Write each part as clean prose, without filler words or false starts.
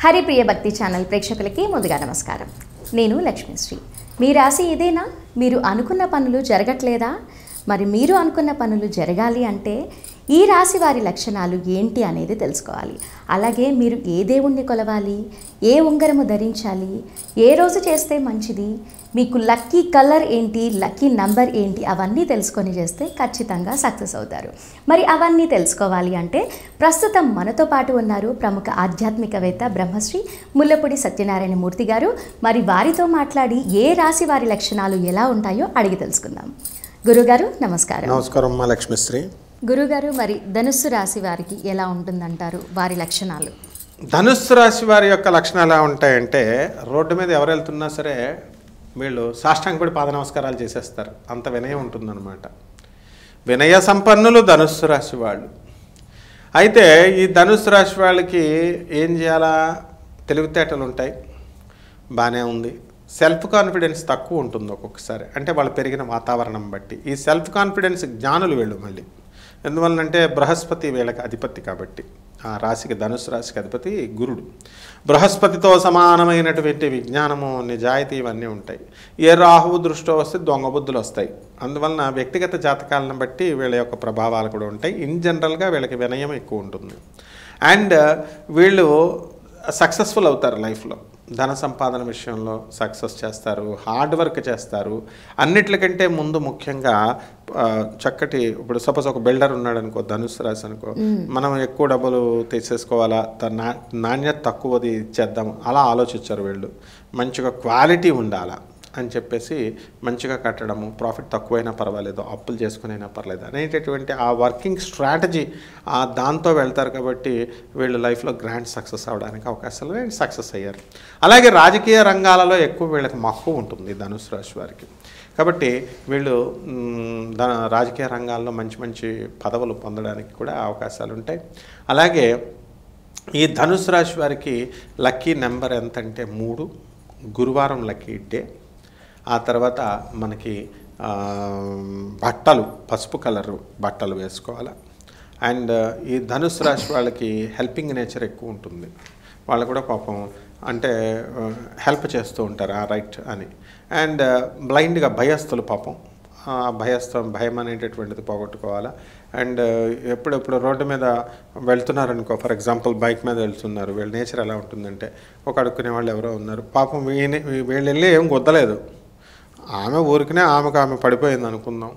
హరిప్రియ భక్తి ఛానల్ ప్రేక్షకులకి ముందుగా నమస్కారం. నేను లక్ష్మీశ్రీ. మీ రాశి ఇదేనా? మీరు అనుకున్న పనులు జరగట్లేదా? మరి మీరు అనుకున్న పనులు జరగాలి అంటే ఈ రాశి వారి లక్షణాలు ఏంటి అనేది తెలుసుకోవాలి. అలాగే మీరు ఏ దేవుణ్ణి కొలవాలి, ఏ ఉంగరము ధరించాలి, ఏ రోజు చేస్తే మంచిది, మీకు లక్కీ కలర్ ఏంటి, లక్కీ నంబర్ ఏంటి, అవన్నీ తెలుసుకొని చేస్తే ఖచ్చితంగా సక్సెస్ అవుతారు. మరి అవన్నీ తెలుసుకోవాలి అంటే ప్రస్తుతం మనతో పాటు ఉన్నారు ప్రముఖ ఆధ్యాత్మికవేత్త బ్రహ్మశ్రీ ముల్లపూడి సత్యనారాయణ మూర్తి గారు. మరి వారితో మాట్లాడి ఏ రాశి వారి లక్షణాలు ఎలా ఉంటాయో అడిగి తెలుసుకుందాం. గురుగారు నమస్కారం. నమస్కారం అమ్మా లక్ష్మీశ్రీ. గురుగారు, మరి ధనుస్సు రాశి వారికి ఎలా ఉంటుందంటారు వారి లక్షణాలు? ధనుస్సు రాశి వారి యొక్క లక్షణాలు ఎలా ఉంటాయంటే, రోడ్డు మీద ఎవరు వెళ్తున్నా సరే వీళ్ళు సాష్టాంగపడి పాద నమస్కారాలు చేసేస్తారు. అంత వినయం ఉంటుందన్నమాట. వినయ సంపన్నులు ధనుస్సు రాశి వాళ్ళు. అయితే ఈ ధనుస్సు రాశి వాళ్ళకి ఏం చేయాలా, తెలివితేటలు ఉంటాయి, బాగానే ఉంది. సెల్ఫ్ కాన్ఫిడెన్స్ తక్కువ ఉంటుంది ఒక్కొక్కసారి, అంటే వాళ్ళు పెరిగిన వాతావరణం బట్టి. ఈ సెల్ఫ్ కాన్ఫిడెన్స్ జ్ఞానులు వీళ్ళు మళ్ళీ. ఎందువల్లంటే బృహస్పతి వీళ్ళకి అధిపతి కాబట్టి, ఆ రాశికి ధనుసు రాశికి అధిపతి గురుడు. బృహస్పతితో సమానమైనటువంటి విజ్ఞానము, నిజాయితీ ఇవన్నీ ఉంటాయి. ఏ రాహువు దృష్టిలో వస్తే దొంగ బుద్ధులు వస్తాయి. అందువలన వ్యక్తిగత జాతకాలను బట్టి వీళ్ళ యొక్క ప్రభావాలు కూడా ఉంటాయి. ఇన్ జనరల్గా వీళ్ళకి వినయం ఎక్కువ ఉంటుంది. అండ్ వీళ్ళు సక్సెస్ఫుల్ అవుతారు లైఫ్లో. ధన సంపాదన విషయంలో సక్సెస్ చేస్తారు, హార్డ్ వర్క్ చేస్తారు. అన్నిట్లకంటే ముందు ముఖ్యంగా చక్కటి, ఇప్పుడు సపోజ్ ఒక బిల్డర్ ఉన్నాడు అనుకో, ధనుస్సు రాశి అనుకో, మనం ఎక్కువ డబ్బులు తీసేసుకోవాలా, నాణ్యత తక్కువది ఇచ్చేద్దాం అలా ఆలోచించారు వీళ్ళు. మంచిగా క్వాలిటీ ఉండాలా అని చెప్పేసి మంచిగా కట్టడము, ప్రాఫిట్ తక్కువైనా పర్వాలేదు, అప్పులు చేసుకునైనా పర్లేదు అనేటటువంటి ఆ వర్కింగ్ స్ట్రాటజీ దాంతో వెళ్తారు. కాబట్టి వీళ్ళు లైఫ్లో గ్రాండ్ సక్సెస్ అవ్వడానికి అవకాశాలు, సక్సెస్ అయ్యారు. అలాగే రాజకీయ రంగాలలో ఎక్కువ వీళ్ళకి మక్కువ ఉంటుంది ధనుసు రాశి వారికి. కాబట్టి వీళ్ళు రాజకీయ రంగాల్లో మంచి మంచి పదవులు పొందడానికి కూడా అవకాశాలు ఉంటాయి. అలాగే ఈ ధనుసు రాశి వారికి లక్కీ నెంబర్ ఎంతంటే 3, గురువారం లక్కీ డే. ఆ తర్వాత మనకి బట్టలు పసుపు కలరు బట్టలు వేసుకోవాలి. అండ్ ఈ ధనుసు రాశి వాళ్ళకి హెల్పింగ్ నేచర్ ఎక్కువ ఉంటుంది. వాళ్ళు కూడా పాపం అంటే హెల్ప్ చేస్తూ ఉంటారు, రైట్ అని. అండ్ బ్లైండ్గా భయస్థులు పాపం, భయం అనేటటువంటిది పోగొట్టుకోవాలా. అండ్ ఎప్పుడెప్పుడు రోడ్డు మీద వెళ్తున్నారనుకో, ఫర్ ఎగ్జాంపుల్ బైక్ మీద వెళ్తున్నారు, వీళ్ళ నేచర్ ఎలా ఉంటుందంటే, ఒక అడుక్కునే వాళ్ళు ఎవరో ఉన్నారు, పాపం వీళ్ళు వెళ్ళి ఏం గుద్దలేదు, ఆమె ఊరికనే ఆమె పడిపోయింది అనుకుందాం.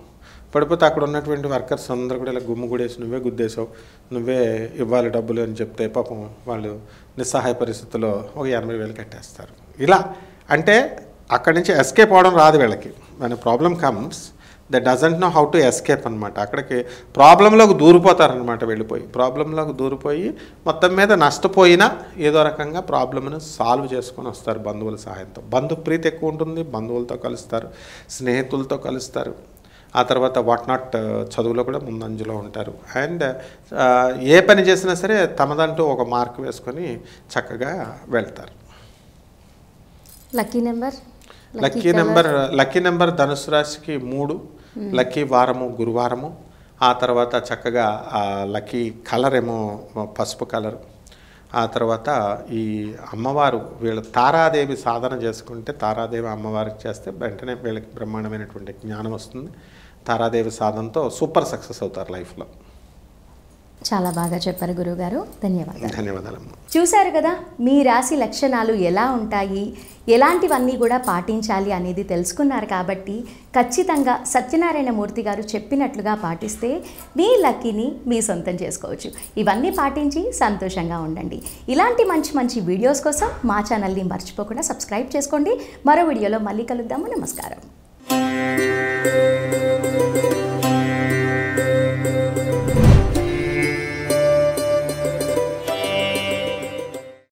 పడిపోతే అక్కడ ఉన్నటువంటి వర్కర్స్ అందరూ కూడా ఇలా గుమ్ము గుడేసి, నువ్వే గుద్దేసావు, నువ్వే ఇవ్వాలి డబ్బులు అని చెప్తే పాపం వాళ్ళు నిస్సహాయ పరిస్థితుల్లో ఒక 80,000 కట్టేస్తారు. ఇలా అంటే అక్కడి నుంచి ఎస్కేప్ అవడం రాదు వీళ్ళకి. మన problem comes they doesn't know how to escape అనమాట. అక్కడికి ప్రాబ్లంలోకి దూరిపోతారనమాట. ప్రాబ్లంలోకి దూరిపోయి మొత్తం మీద నష్టపోయినా ఏదో రకంగా ప్రాబ్లమ్ను సాల్వ్ చేసుకొని వస్తారు బంధువుల సహాయంతో. బంధు ప్రీతి ఎక్కువ ఉంటుంది, బంధువులతో కలుస్తారు, స్నేహితులతో కలుస్తారు. ఆ తర్వాత వాట్ నాట్ చదువులో కూడా ముందంజలో ఉంటారు. అండ్ ఏ పని చేసినా సరే తమదంటూ ఒక మార్క్ వేసుకొని చక్కగా వెళ్తారు. లక్కీ నెంబర్ ధనుసు రాశికి 3, లక్కీ వారము గురువారము. ఆ తర్వాత చక్కగా లక్కీ కలర్ ఏమో పసుపు కలర్. ఆ తర్వాత ఈ అమ్మవారు వీళ్ళ తారాదేవి సాధన చేసుకుంటే, తారాదేవి అమ్మవారికి చేస్తే వెంటనే వీళ్ళకి బ్రహ్మాండమైనటువంటి జ్ఞానం వస్తుంది. తారాదేవి సాధనతో సూపర్ సక్సెస్ అవుతారు లైఫ్లో. చాలా బాగా చెప్పారు గురువుగారు, ధన్యవాదాలు. ధన్యవాదాలమ్మ. చూశారు కదా, మీ రాశి లక్షణాలు ఎలా ఉంటాయి, ఎలాంటివన్నీ కూడా పాటించాలి అనేది తెలుసుకున్నారు. కాబట్టి ఖచ్చితంగా సత్యనారాయణ మూర్తి గారు చెప్పినట్లుగా పాటిస్తే మీ లక్కీని మీ సొంతం చేసుకోవచ్చు. ఇవన్నీ పాటించి సంతోషంగా ఉండండి. ఇలాంటి మంచి మంచి వీడియోస్ కోసం మా ఛానల్ని మర్చిపోకుండా సబ్స్క్రైబ్ చేసుకోండి. మరో వీడియోలో మళ్ళీ కలుద్దాము. నమస్కారం.